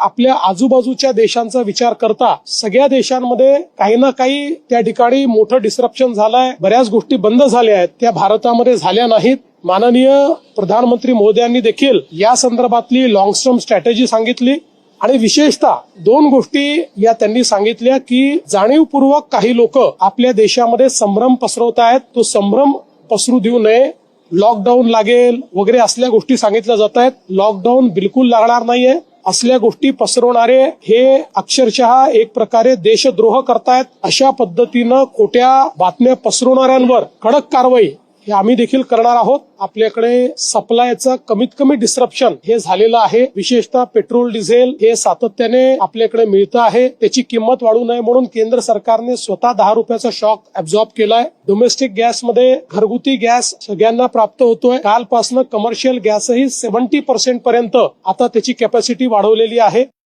आपल्या आजूबाजूच्या देशांचा विचार करता सगळ्या देशांमध्ये काही ना काही त्या ठिकाणी मोठं डिस्रप्शन झालंय, बऱ्याच गोष्टी बंद झाल्या आहेत, त्या भारतामध्ये झाल्या नाहीत. माननीय प्रधानमंत्री मोदयांनी देखील या संदर्भातली लॉंग टर्म स्ट्रॅटेजी सांगितली आणि विशेषतः दोन गोष्टी या त्यांनी सांगितल्या की जाणीवपूर्वक काही लोक आपल्या देशामध्ये संभ्रम पसरवत आहेत, तो संभ्रम पसरू देऊ नये. लॉकडाऊन लागेल वगैरे असल्या गोष्टी सांगितल्या जात आहेत. लॉकडाऊन बिलकुल लागणार नाहीये. असल्या गोष्टी पसरवणारे हे अक्षरशः एक प्रकारे देशद्रोह करतायत. अशा पद्धतीनं खोट्या बातम्या पसरवणाऱ्यांवर कडक कारवाई हे आम्ही देखील करणार आहोत. आपल्याकडे सप्लायचं कमीत कमी डिस्रप्शन हे झालेलं आहे. विशेषतः पेट्रोल डिझेल हे सातत्याने आपल्याकडे मिळतं आहे. त्याची किंमत वाढू नये म्हणून केंद्र सरकारने स्वतः 10 रुपयाचा शॉक ऍब्झॉर्ब केलाय. डोमेस्टिक गॅसमध्ये घरगुती गॅस सगळ्यांना प्राप्त होतोय. कालपासून कमर्शियल गॅसही 70% पर्यंत आता त्याची कॅपॅसिटी वाढवलेली आहे.